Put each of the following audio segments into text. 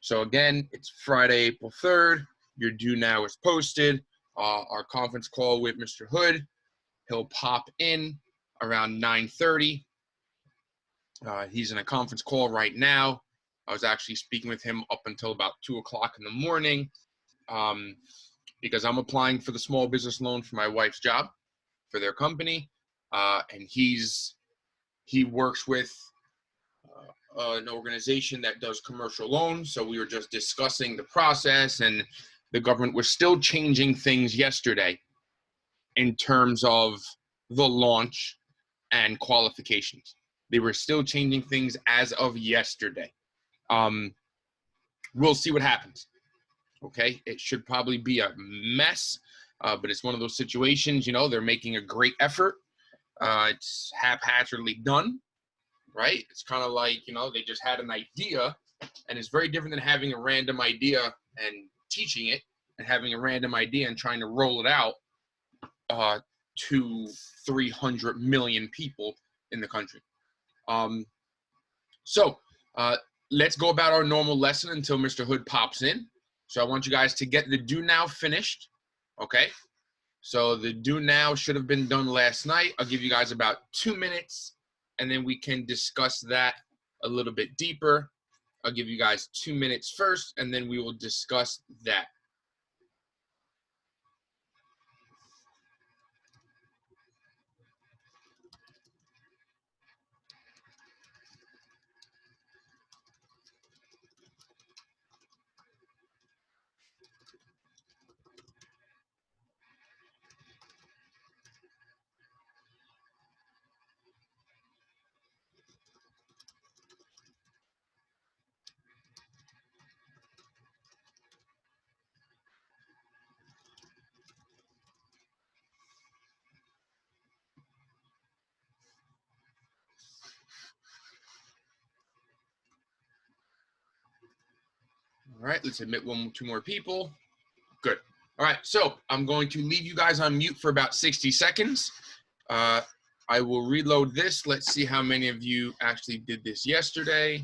So again, it's Friday, April 3rd. Your due now is posted. Our conference call with Mr. Hood, he'll pop in around 9:30. He's in a conference call right now. I was actually speaking with him up until about 2 o'clock in the morning because I'm applying for the small business loan for my wife's job for their company. And he works with an organization that does commercial loans. So we were just discussing the process, and the government was still changing things yesterday in terms of the launch and qualifications. They were still changing things as of yesterday. We'll see what happens. Okay, it should probably be a mess, but it's one of those situations, you know, they're making a great effort. It's haphazardly done, right? It's kind of like, you know, they just had an idea, and it's very different than having a random idea and teaching it, and having a random idea and trying to roll it out to 300 million people in the country. So let's go about our normal lesson until Mr. Hood pops in. So I want you guys to get the do now finished, okay? So the do now should have been done last night. I'll give you guys about 2 minutes, and then we can discuss that a little bit deeper. I'll give you guys 2 minutes first, and then we will discuss that. All right, let's admit two more people. Good. All right, so I'm going to leave you guys on mute for about 60 seconds. I will reload this. Let's see how many of you actually did this yesterday.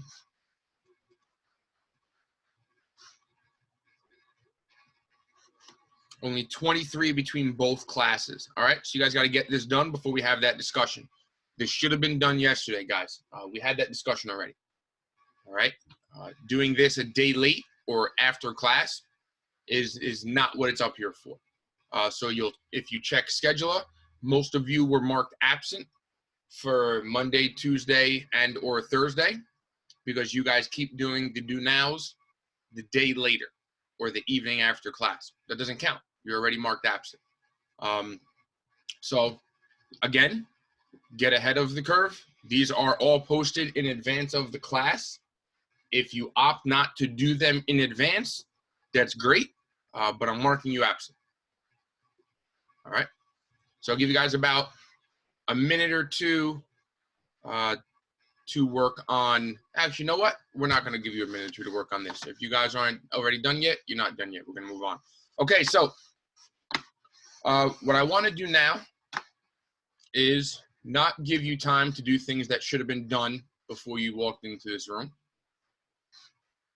Only 23 between both classes. All right, so you guys got to get this done before we have that discussion. This should have been done yesterday, guys. We had that discussion already. All right, doing this a day late or after class is not what it's up here for. So if you check scheduler, most of you were marked absent for Monday, Tuesday, and or Thursday, because you guys keep doing the do nows the day later or the evening after class. That doesn't count. You're already marked absent. So again, get ahead of the curve. These are all posted in advance of the class. If you opt not to do them in advance, that's great, but I'm marking you absent. All right, so I'll give you guys about a minute or two to work on. Actually, you know what? We're not going to give you a minute or two to work on this. If you guys aren't already done yet, you're not done yet. We're going to move on. Okay, so what I want to do now is not give you time to do things that should have been done before you walked into this room.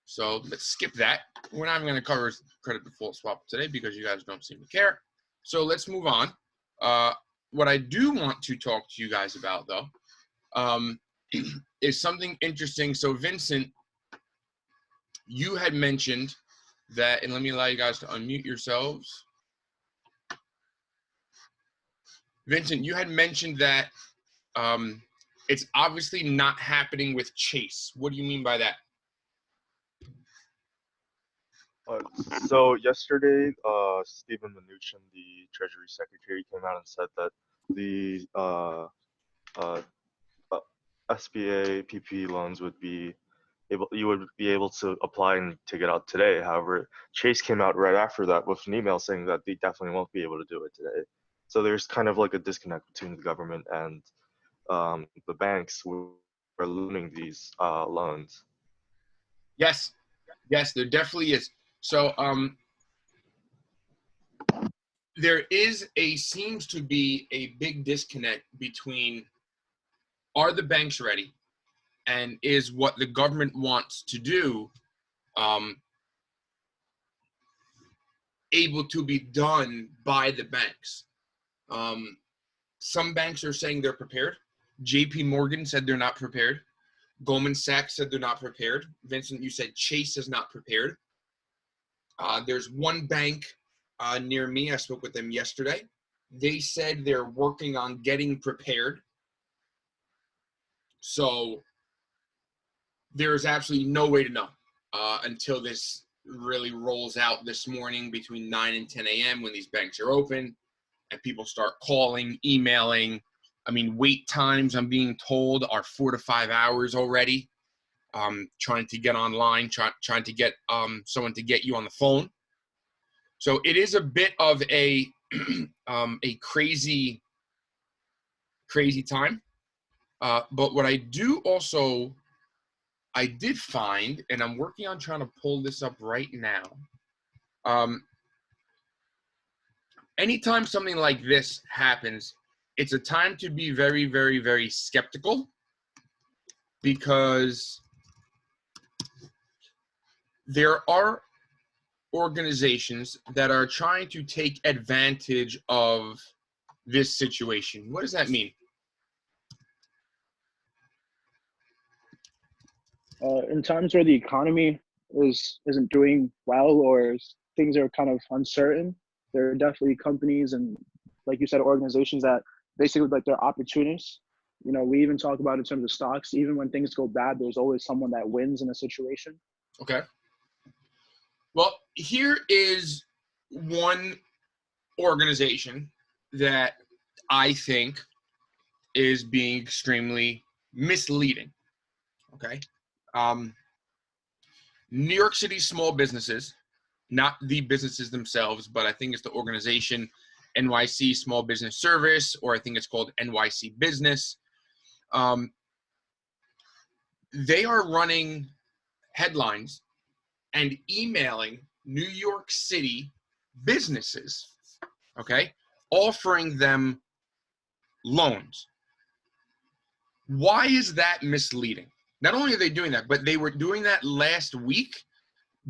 So let's skip that. We're not even going to cover credit default swap today because you guys don't seem to care. So let's move on. What I do want to talk to you guys about, though, is something interesting. So Vincent, you had mentioned that, and let me allow you guys to unmute yourselves. Vincent, you had mentioned that it's obviously not happening with Chase. What do you mean by that? So yesterday, Stephen Mnuchin, the Treasury Secretary, came out and said that the SBA PPP loans would be you would be able to apply and take it out today. However, Chase came out right after that with an email saying that they definitely won't be able to do it today. So there's kind of like a disconnect between the government and the banks who are loaning these loans. Yes, yes, there definitely is. So there seems to be a big disconnect between are the banks ready and is what the government wants to do able to be done by the banks. Some banks are saying they're prepared. JP Morgan said they're not prepared. Goldman Sachs said they're not prepared. Vincent, you said Chase is not prepared. There's one bank near me. I spoke with them yesterday. They said they're working on getting prepared. So there's absolutely no way to know until this really rolls out this morning between 9 and 10 a.m. when these banks are open and people start calling, emailing. I mean, wait times, I'm being told, are 4 to 5 hours already. Trying to get online, trying to get someone to get you on the phone. So it is a bit of a a crazy time. But what I did find, and I'm working on trying to pull this up right now. Anytime something like this happens, it's a time to be very, very, very skeptical, because there are organizations that are trying to take advantage of this situation. What does that mean? In times where the economy isn't doing well, or things are kind of uncertain, there are definitely companies and, like you said, organizations that basically, like, they're opportunists. You know, we even talk about in terms of stocks, even when things go bad, there's always someone that wins in a situation. Okay. Well, here is one organization that I think is being extremely misleading. Okay. New York City small businesses, not the businesses themselves, but I think it's the organization NYC Small Business Service, or I think it's called NYC Business. They are running headlines and emailing New York City businesses, okay, offering them loans. Why is that misleading? Not only are they doing that, but they were doing that last week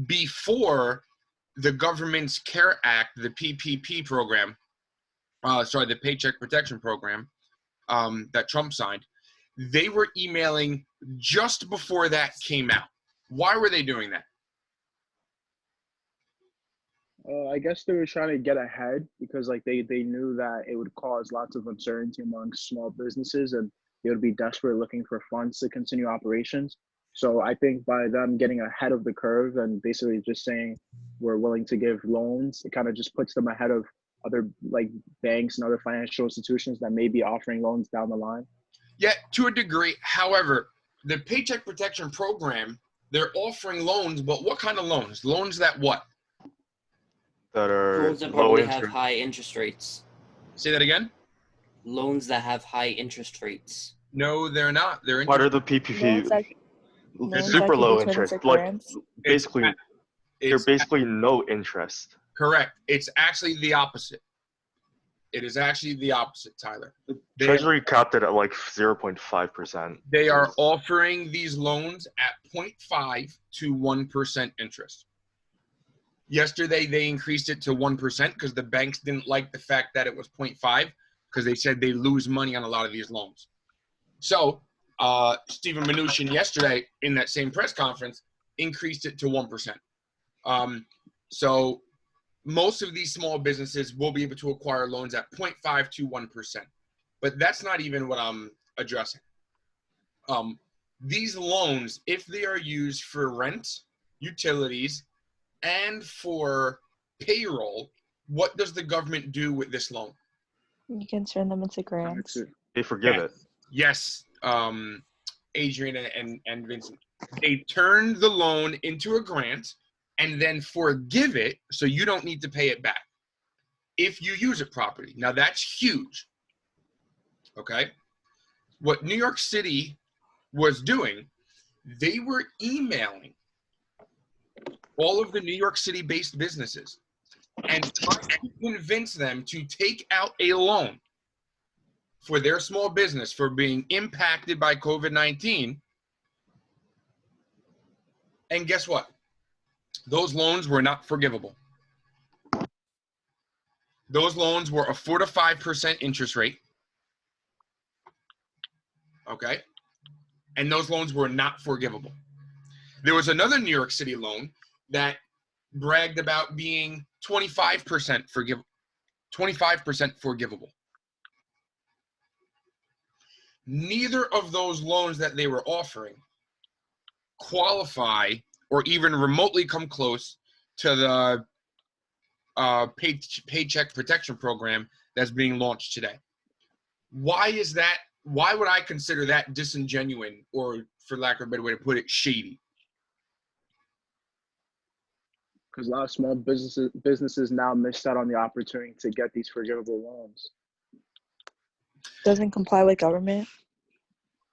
before the government's CARE Act, the PPP program, the Paycheck Protection Program that Trump signed. They were emailing just before that came out. Why were they doing that? I guess they were trying to get ahead because, like, they knew that it would cause lots of uncertainty among small businesses, and they would be desperate looking for funds to continue operations. So I think by them getting ahead of the curve and basically just saying we're willing to give loans, it kind of just puts them ahead of other, like, banks and other financial institutions that may be offering loans down the line. Yeah, to a degree. However, the Paycheck Protection Program, they're offering loans, but what kind of loans? Loans that what? That are Loans that low probably interest. have high interest rates. Say that again? Loans that have high interest rates. No, they're not. They're What are the PPP? Loans Super that can low be turned interest. into Like grants. basically, they're basically no interest. Correct. It's actually the opposite. It is actually the opposite, Tyler. Treasury capped it at like 0.5%. They are offering these loans at 0.5 to 1% interest. Yesterday, they increased it to 1% because the banks didn't like the fact that it was 0.5 because they said they lose money on a lot of these loans. So Stephen Mnuchin yesterday in that same press conference increased it to 1%. So most of these small businesses will be able to acquire loans at 0.5 to 1%. But that's not even what I'm addressing. These loans, if they are used for rent, utilities, and for payroll, what does the government do with this loan? You can turn them into grants. They forgive it. Yes, Adrian and Vincent. They turn the loan into a grant and then forgive it so you don't need to pay it back if you use it properly. Now, that's huge. Okay? What New York City was doing, they were emailing all of the New York City-based businesses and trying to convince them to take out a loan for their small business for being impacted by COVID-19. And guess what? those loans were not forgivable. Those loans were a 4 to 5% interest rate. Okay. And those loans were not forgivable. There was another New York City loan that bragged about being 25% forgivable. Neither of those loans that they were offering qualify or even remotely come close to the paycheck protection program that's being launched today. Why is that? Why would I consider that disingenuous, or for lack of a better way to put it, shady? Because a lot of small businesses now missed out on the opportunity to get these forgivable loans. Doesn't comply with government.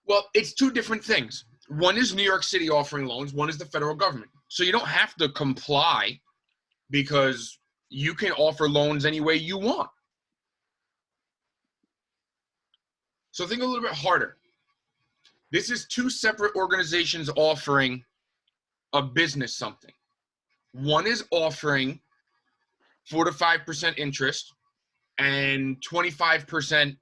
Well, it's two different things. One is New York City offering loans. One is the federal government. So you don't have to comply because you can offer loans any way you want. So think a little bit harder. This is two separate organizations offering a business something. One is offering 4 to 5% interest and 25%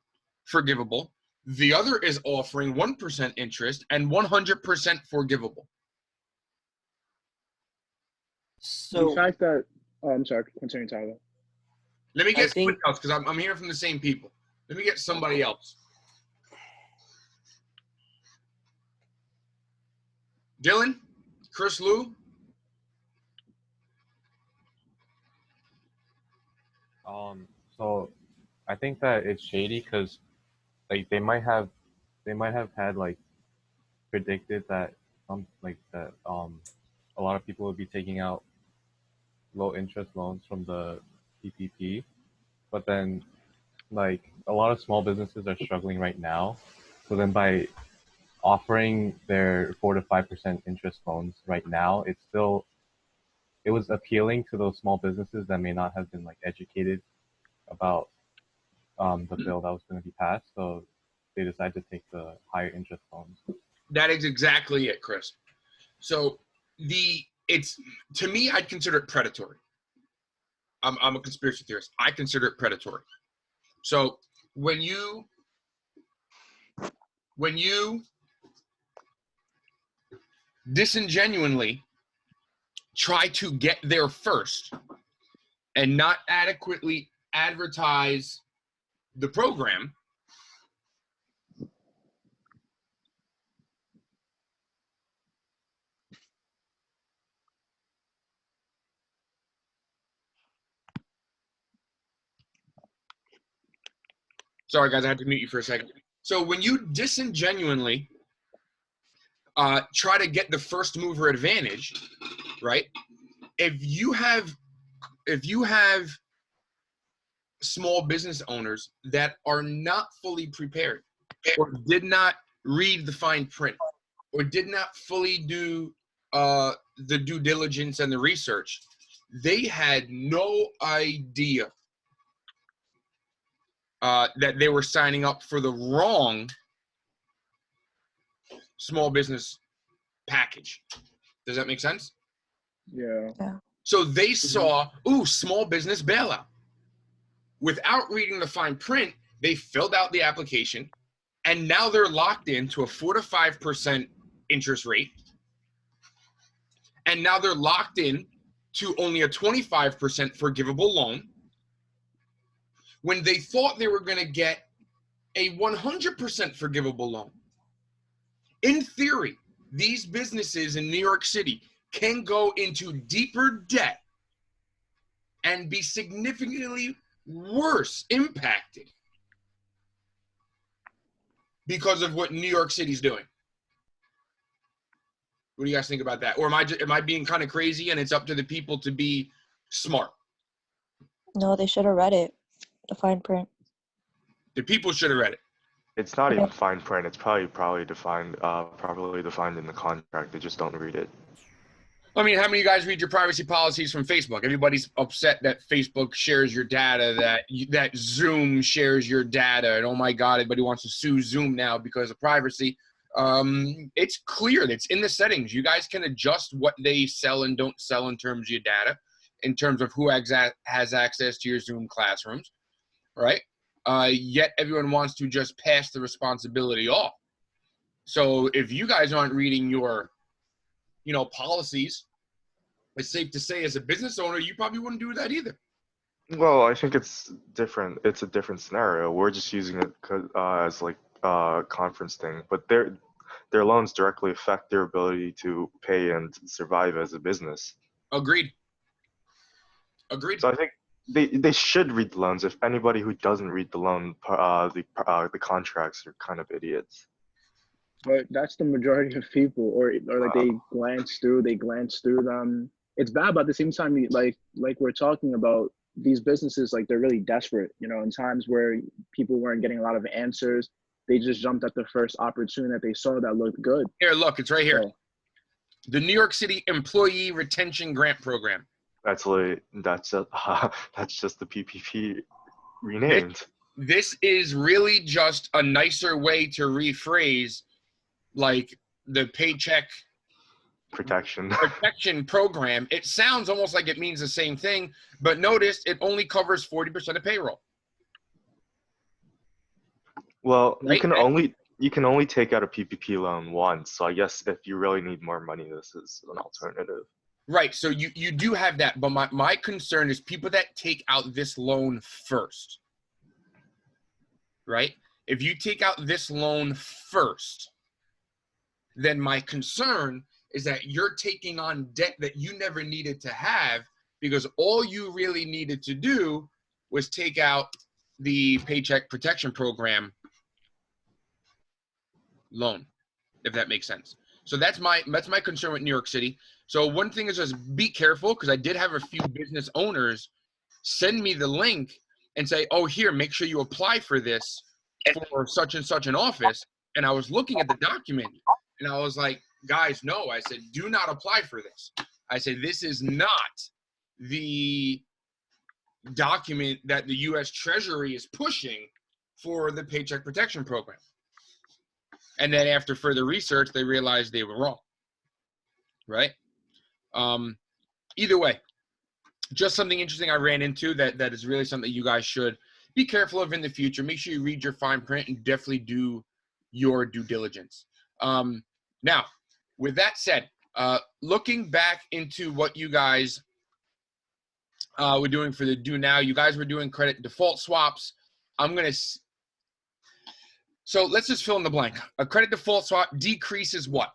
forgivable. The other is offering 1% interest and 100% forgivable. So The fact that, I'm sorry, continue, Tyler. Let me I get think- somebody else because I'm hearing from the same people. Let me get somebody else. Dylan? Chris Lou? So I think that it's shady because like they might have had like predicted that a lot of people would be taking out low interest loans from the PPP, but then like a lot of small businesses are struggling right now. So then by offering their 4 to 5% interest loans right now, it was appealing to those small businesses that may not have been like educated about the bill that was going to be passed. So they decided to take the higher interest loans. That is exactly it, Chris. So to me, I'd consider it predatory. I'm a conspiracy theorist. I consider it predatory. So when you disingenuously try to get there first and not adequately advertise the program, sorry guys, I had to mute you for a second. So when you disingenuously try to get the first mover advantage, right? If you have small business owners that are not fully prepared or did not read the fine print or did not fully do the due diligence and the research, they had no idea that they were signing up for the wrong small business package. Does that make sense? Yeah. So they saw, small business bailout. Without reading the fine print, they filled out the application, and now they're locked into a 4 to 5% interest rate. And now they're locked in to only a 25% forgivable loan when they thought they were going to get a 100% forgivable loan. In theory, these businesses in New York City can go into deeper debt and be significantly worse impacted because of what New York City's doing. What do you guys think about that? Or am I being kind of crazy and it's up to the people to be smart? No, they should have read it. The fine print. The people should have read it. It's not even fine print. It's probably defined properly defined in the contract. They just don't read it. I mean, how many of you guys read your privacy policies from Facebook? Everybody's upset that Facebook shares your data, that Zoom shares your data, and oh my God, everybody wants to sue Zoom now because of privacy. It's clear. It's in the settings. You guys can adjust what they sell and don't sell in terms of your data, in terms of who has access to your Zoom classrooms, right? Yet everyone wants to just pass the responsibility off. So if you guys aren't reading your, policies, it's safe to say as a business owner, you probably wouldn't do that either. Well, I think it's different. It's a different scenario. We're just using it as like a conference thing, but their loans directly affect their ability to pay and survive as a business. Agreed. So I think they should read the loans. If anybody who doesn't read the loan, the contracts are kind of idiots. But that's the majority of people, or like they glance through them. It's bad, but at the same time, like we're talking about, these businesses, like, they're really desperate, in times where people weren't getting a lot of answers. They just jumped at the first opportunity that they saw that looked good. Here, look, it's right here. So, The New York City Employee Retention Grant Program. That's just the PPP renamed. This is really just a nicer way to rephrase, like, the Paycheck Protection Program. It sounds almost like it means the same thing, but notice it only covers 40% of payroll. Well, Right? you can only take out a PPP loan once. So I guess if you really need more money, this is an alternative. Right. So you do have that, but my concern is people that take out this loan first. Right? If you take out this loan first, then my concern is that you're taking on debt that you never needed to have, because all you really needed to do was take out the Paycheck Protection Program loan, if that makes sense. So that's my concern with New York City. So one thing is just be careful, because I did have a few business owners send me the link and say, oh, here, make sure you apply for this for such and such an office. And I was looking at the document and I was like, guys, no. I said, do not apply for this. I said, this is not the document that the U.S. Treasury is pushing for the Paycheck Protection Program. And then after further research, they realized they were wrong, right? Either way, just something interesting I ran into that is really something you guys should be careful of in the future. Make sure you read your fine print and definitely do your due diligence. Now, with that said, looking back into what you guys were doing for the Do Now, you guys were doing credit default swaps. So let's just fill in the blank. A credit default swap decreases what?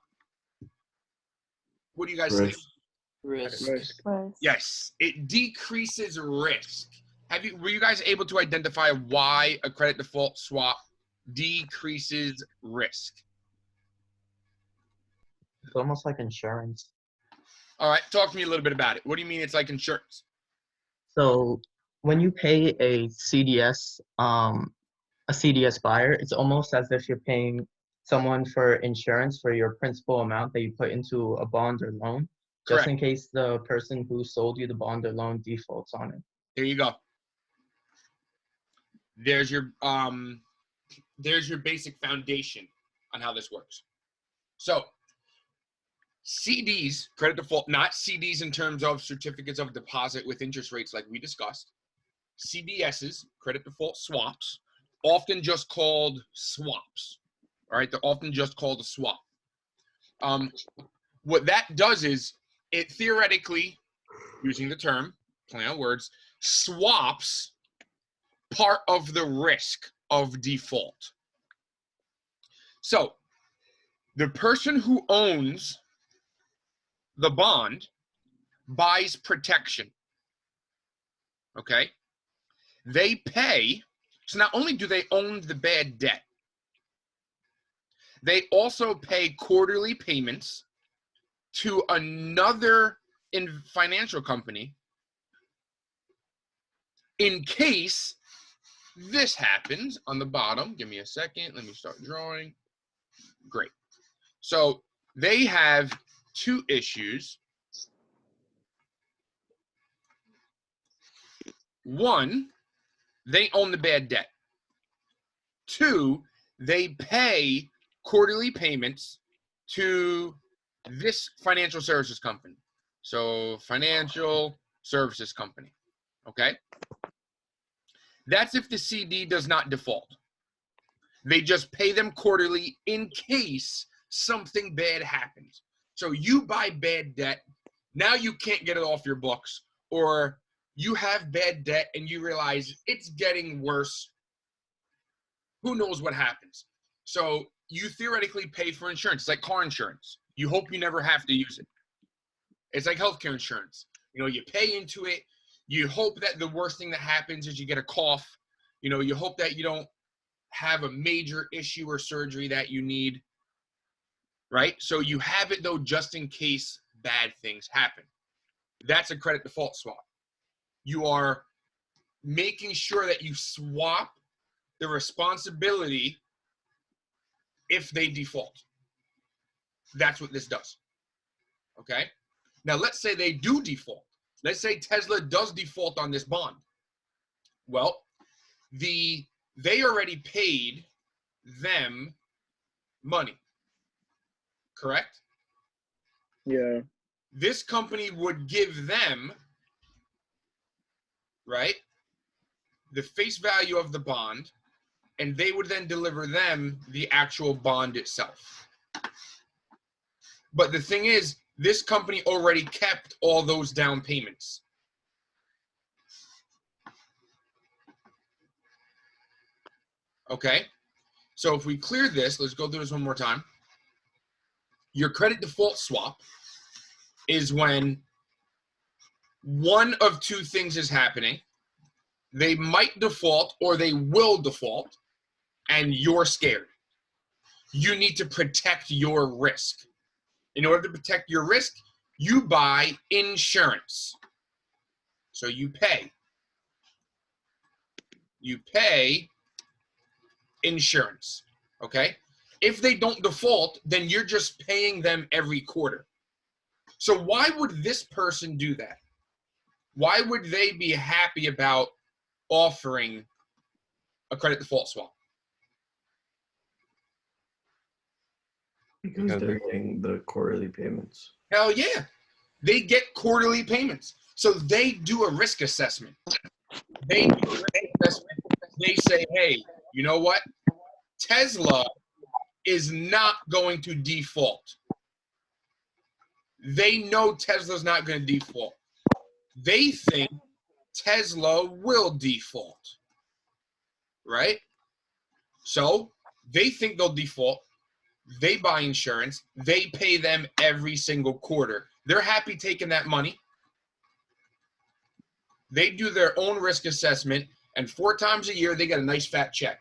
What do you guys think? Risk. Yes, it decreases risk. Were you guys able to identify why a credit default swap decreases risk? It's almost like insurance. All right, talk to me a little bit about it. What do you mean it's like insurance? So when you pay a CDS buyer, it's almost as if you're paying someone for insurance for your principal amount that you put into a bond or loan, just in case the person who sold you the bond or loan defaults on it. There you go. There's your basic foundation on how this works. So CDs, credit default, not CDs in terms of certificates of deposit with interest rates like we discussed. CDSs, credit default swaps, often just called swaps. All right, they're often just called a swap. What that does is it theoretically, using the term, play on words, swaps part of the risk of default. So the person who owns the bond buys protection. Okay? They pay. So not only do they own the bad debt, they also pay quarterly payments to another financial company in case this happens on the bottom. Give me a second. Let me start drawing. Great. So they have two issues. One, they own the bad debt. Two, they pay quarterly payments to this financial services company. So financial services company, okay? That's if the CD does not default. They just pay them quarterly in case something bad happens. So you buy bad debt, now you can't get it off your books, or you have bad debt and you realize it's getting worse. Who knows what happens? So you theoretically pay for insurance. It's like car insurance. You hope you never have to use it. It's like healthcare insurance. You know, you pay into it. You hope that the worst thing that happens is you get a cough. You know, you hope that you don't have a major issue or surgery that you need, right? So you have it though just in case bad things happen. That's a credit default swap. You are making sure that you swap the responsibility if they default. That's what this does, okay? Now let's say they do default. Let's say Tesla does default on this bond. Well, they already paid them money, correct? Yeah. This company would give them, right, the face value of the bond, and they would then deliver them the actual bond itself. But the thing is, this company already kept all those down payments. Okay? So if we clear this, let's go through this one more time. Your credit default swap is when one of two things is happening. They might default or they will default, and you're scared. You need to protect your risk. In order to protect your risk, you buy insurance. So you pay. You pay insurance, okay? If they don't default, then you're just paying them every quarter. So why would this person do that? Why would they be happy about offering a credit default swap? Because they're getting the quarterly payments. Hell yeah. They get quarterly payments. So they do a risk assessment. They do a risk assessment. They say, hey, you know what? Tesla is not going to default. They know Tesla's not going to default. They think Tesla will default, right? So they think they'll default. They buy insurance. They pay them every single quarter. They're happy taking that money. They do their own risk assessment, and 4 times a year, they get a nice fat check.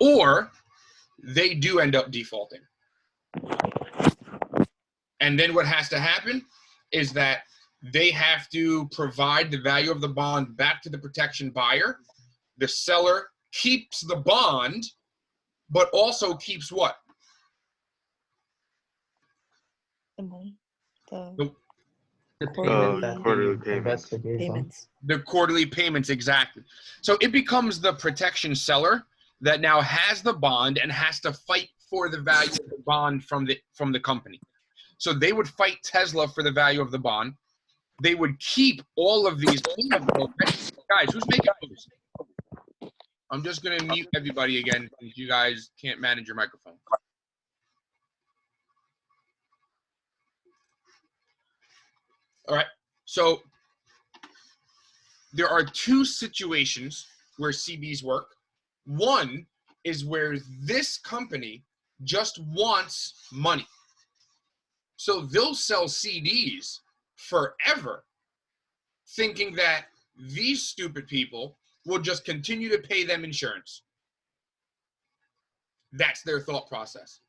Or they do end up defaulting. And then what has to happen is that they have to provide the value of the bond back to the protection buyer. The seller keeps the bond, but also keeps what? The money. The Quarterly payment that quarterly the payments. investor gave them. payments. The quarterly payments, exactly. So it becomes the protection seller that now has the bond and has to fight for the value of the bond from the company. So they would fight Tesla for the value of the bond. They would keep all of these. Guys, who's making moves? I'm just going to mute everybody again because you guys can't manage your microphone. All right. So there are 2 situations where CDs work. One is where this company just wants money. So they'll sell CDs forever, thinking that these stupid people will just continue to pay them insurance. That's their thought process.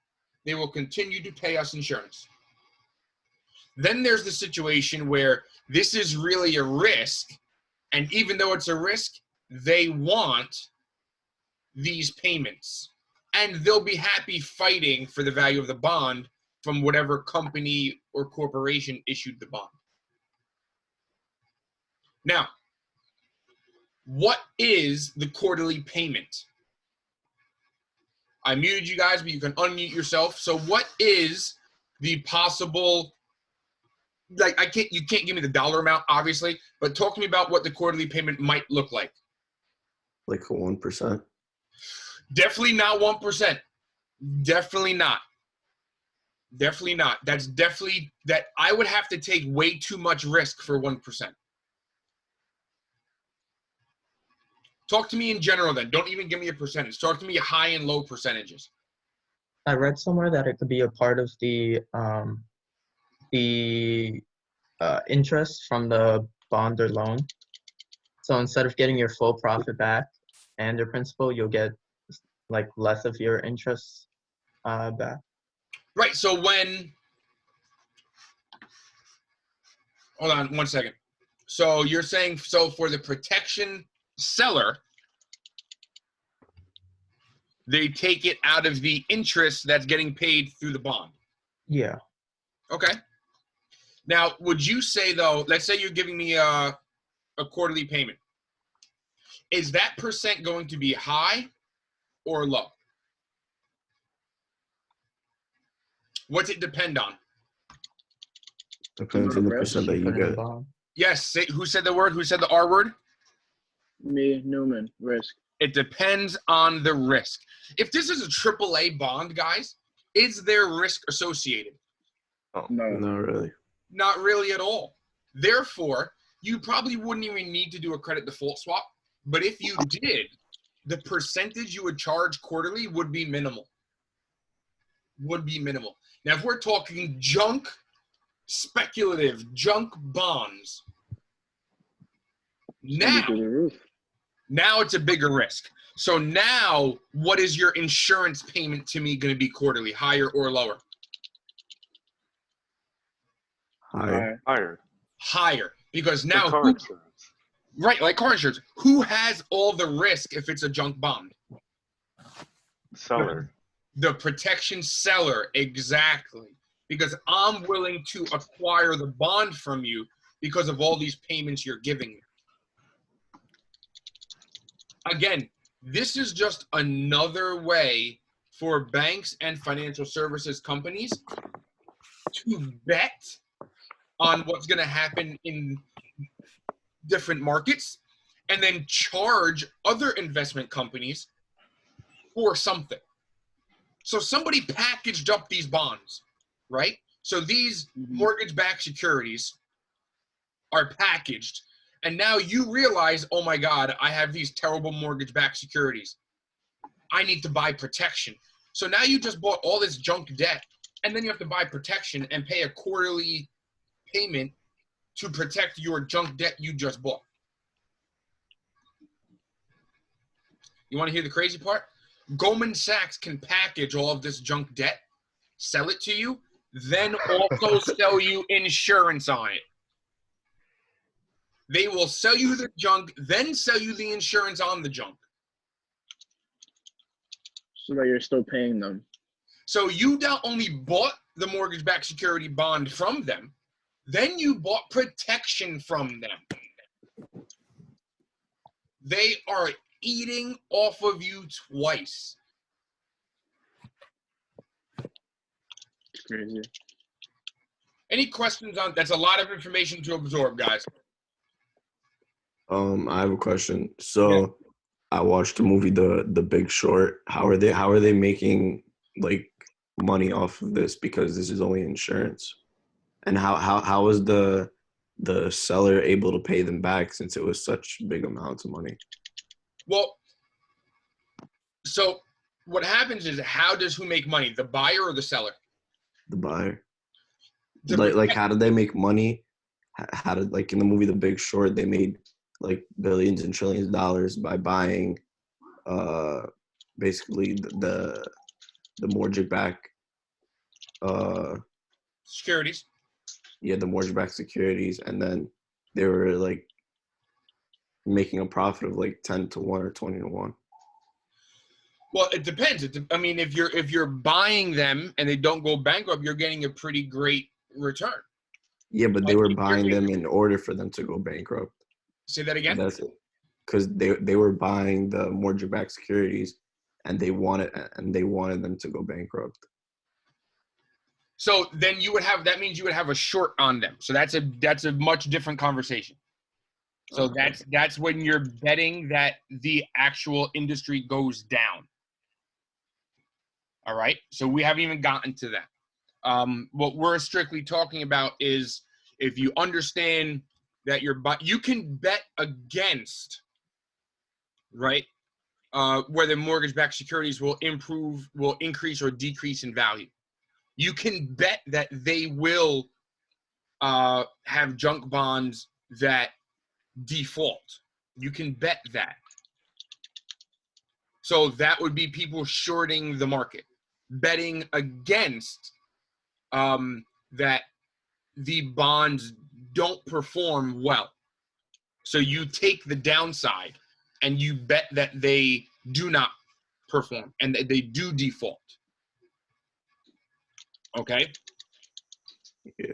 They will continue to pay us insurance. Then there's the situation where this is really a risk, and even though it's a risk, they want these payments. And they'll be happy fighting for the value of the bond from whatever company or corporation issued the bond. Now, what is the quarterly payment? I muted you guys, but you can unmute yourself. So what is the possible, like, you can't give me the dollar amount, obviously, but talk to me about what the quarterly payment might look like. Like a 1%. Definitely not 1%. Definitely not. Definitely not. That's definitely, that I would have to take way too much risk for 1%. Talk to me in general then. Don't even give me a percentage. Talk to me high and low percentages. I read somewhere that it could be a part of the interest from the bond or loan. So instead of getting your full profit back and your principal, you'll get like less of your interest back. Right. So when, hold on 1 second. So you're saying, so for the protection seller, they take it out of the interest that's getting paid through the bond. Yeah. Okay. Now, would you say though, let's say you're giving me a quarterly payment. Is that percent going to be high or low? What's it depend on? Depends on the Risk percent that you Put in a get. bond. Yes. Who said the word? Who said the R word? Me, Newman, risk. It depends on the risk. If this is a AAA bond, guys, is there risk associated? No. Not really. Not really at all. Therefore, you probably wouldn't even need to do a credit default swap. But if you did, the percentage you would charge quarterly would be minimal. Would be minimal. Now, if we're talking junk, speculative, junk bonds, It's gonna be now through the roof. it's a bigger risk. So now, what is your insurance payment to me going to be quarterly, higher or lower? Higher. Higher. Higher, because Like now, car insurance. right, like car insurance, who has all the risk if it's a junk bond? Seller. The protection seller, exactly. Because I'm willing to acquire the bond from you because of all these payments you're giving me. Again, this is just another way for banks and financial services companies to bet on what's going to happen in different markets and then charge other investment companies for something. So somebody packaged up these bonds, right? So these mortgage-backed securities are packaged, and now you realize, oh my God, I have these terrible mortgage-backed securities. I need to buy protection. So now you just bought all this junk debt, and then you have to buy protection and pay a quarterly payment to protect your junk debt you just bought. You want to hear the crazy part? Goldman Sachs can package all of this junk debt, sell it to you, then also sell you insurance on it. They will sell you the junk, then sell you the insurance on the junk. So that you're still paying them. So you not only bought the mortgage-backed security bond from them, then you bought protection from them. They are eating off of you twice. It's crazy. Any questions on that's a lot of information to absorb, guys. I have a question. So I watched the movie The Big Short. How are they making like money off of this, because this is only insurance? And how is the seller able to pay them back since it was such big amounts of money? Well, so what happens is, how does who make money? The buyer or the seller? The buyer. Like how did they make money? How did, like in the movie The Big Short, they made like billions and trillions of dollars by buying basically the mortgage-backed securities. Yeah, the mortgage-backed securities, and then they were like making a profit of like 10 to 1 or 20 to 1. Well, it depends. I mean, if you're buying them and they don't go bankrupt, you're getting a pretty great return. Yeah, but they were buying them in order for them to go bankrupt. Say that again? That's it. Because they were buying the mortgage-backed securities, and they wanted them to go bankrupt. So then that means you would have a short on them. So that's a much different conversation. So Okay. that's when you're betting that the actual industry goes down. All right. So we haven't even gotten to that. What we're strictly talking about is if you understand that you can bet against, right, whether mortgage-backed securities will increase or decrease in value. You can bet that they will have junk bonds that default. You can bet that. So that would be people shorting the market, betting against that the bonds don't perform well. So you take the downside and you bet that they do not perform and that they do default. Okay? Yeah.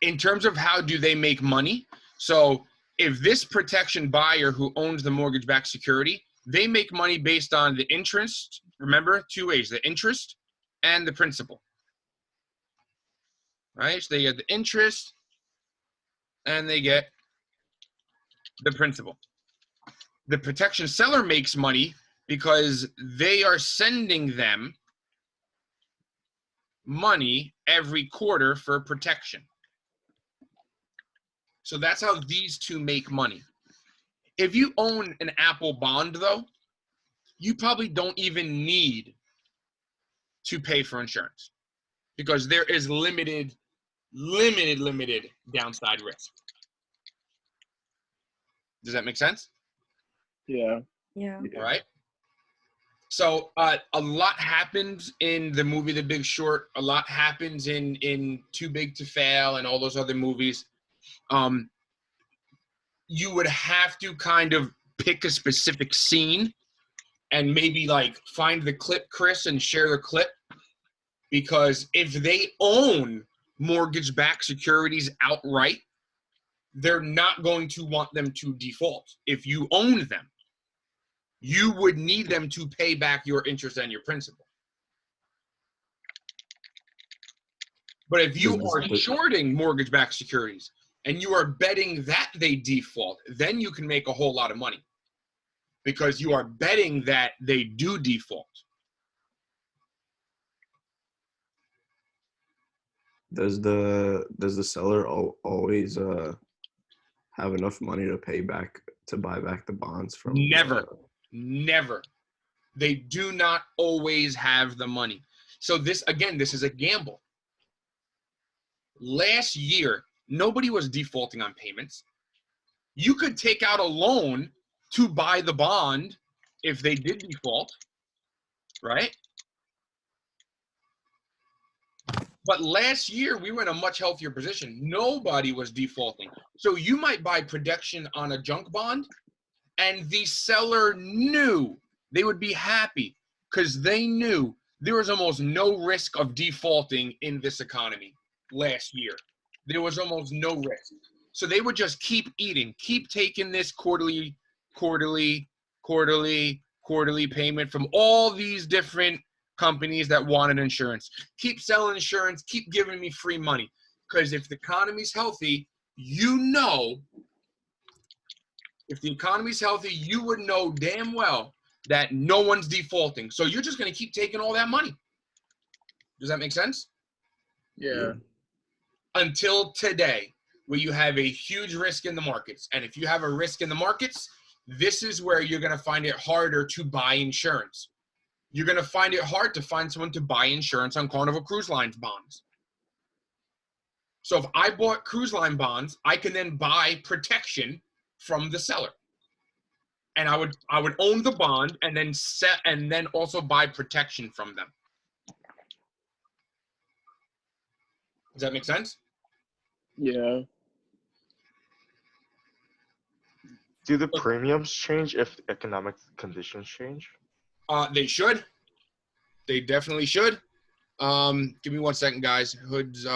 In terms of how do they make money, so if this protection buyer who owns the mortgage-backed security, they make money based on the interest. Remember, two ways, the interest and the principal. Right? So they get the interest and they get the principal. The protection seller makes money because they are sending them money every quarter for protection. So that's how these two make money. If you own an Apple bond, though, you probably don't even need to pay for insurance because there is limited downside risk. Does that make sense? Yeah. Yeah. All right. So a lot happens in the movie The Big Short. A lot happens in Too Big to Fail and all those other movies. You would have to kind of pick a specific scene and maybe like find the clip, Chris, and share the clip. Because if they own mortgage-backed securities outright, they're not going to want them to default. If you own them, you would need them to pay back your interest and your principal. But if you are shorting mortgage-backed securities and you are betting that they default, then you can make a whole lot of money because you are betting that they do default. Does the seller always have enough money to buy back the bonds from? Never. They do not always have the money. So this is a gamble. Last year, nobody was defaulting on payments. You could take out a loan to buy the bond if they did default, right? But last year, we were in a much healthier position. Nobody was defaulting. So you might buy protection on a junk bond, and the seller knew they would be happy because they knew there was almost no risk of defaulting in this economy last year. There was almost no risk. So they would just keep eating, keep taking this quarterly payment from all these different companies that wanted insurance. Keep selling insurance, keep giving me free money. Because if the economy's healthy, if the economy's healthy, you would know damn well that no one's defaulting. So you're just going to keep taking all that money. Does that make sense? Yeah. Until today, where you have a huge risk in the markets. And if you have a risk in the markets, this is where you're going to find it harder to buy insurance. You're going to find it hard to find someone to buy insurance on Carnival Cruise Line's bonds. So if I bought cruise line bonds, I can then buy protection from the seller. And I would own the bond and then also buy protection from them. Does that make sense? Yeah. Do the premiums change if economic conditions change? They should. They definitely should. Give me 1 second, guys. Hood's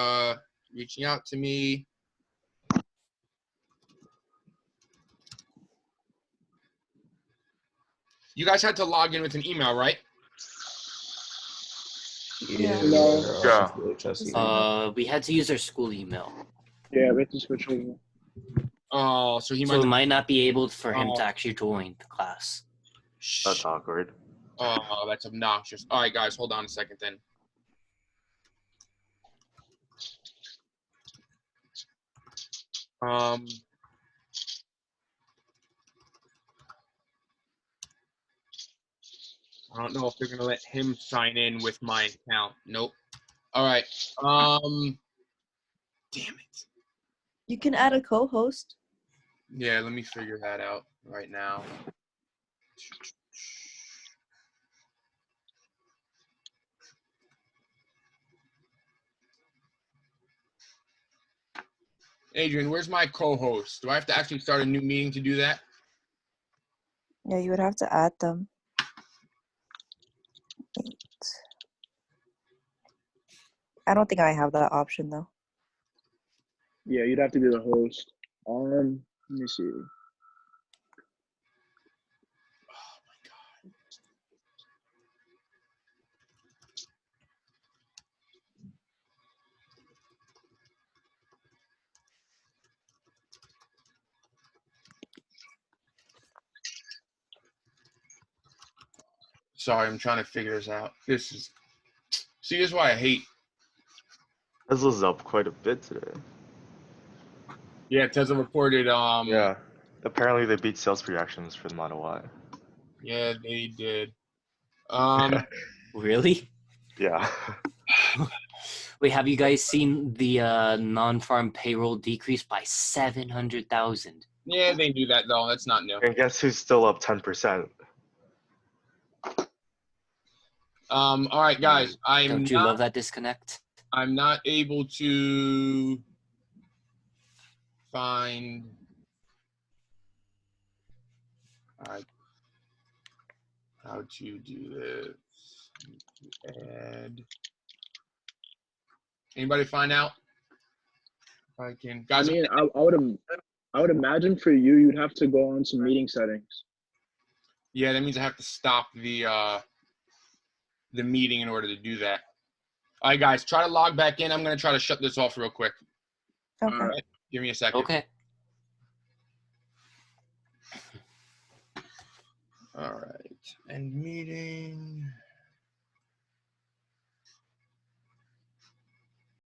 reaching out to me. You guys had to log in with an email, right? Yeah. No. Yeah. VHS It's email. We had to use our school email, Yeah, we have to switch over. Oh, so he so it might. might not be able for him Oh. to actually join the class. That's awkward. Oh, that's obnoxious. All right, guys, hold on a second then. I don't know if they're gonna let him sign in with my account. Nope. All right. Damn it. You can add a co-host. Yeah, let me figure that out right now. Adrian, where's my co-host? Do I have to actually start a new meeting to do that? Yeah, you would have to add them. Wait. I don't think I have that option though. Yeah, you'd have to be the host. Let me see. Sorry, I'm trying to figure this out. See, this is why I hate. Tesla's up quite a bit today. Yeah, Tesla reported. Yeah. Apparently they beat sales projections for the Model Y. Yeah, they did. Really? Yeah. Wait, have you guys seen the non-farm payroll decrease by 700,000? Yeah, they do that though. That's not new. And guess who's still up 10%? All right, guys. Don't you love that disconnect? I'm not able to find. How to do this? Add. Anybody find out? If I can, guys. I mean, I would imagine for you, you'd have to go on some meeting settings. Yeah, that means I have to stop the meeting in order to do that. All right, guys, try to log back in. I'm gonna try to shut this off real quick. Okay. All right, give me a second. Okay. All right, end meeting.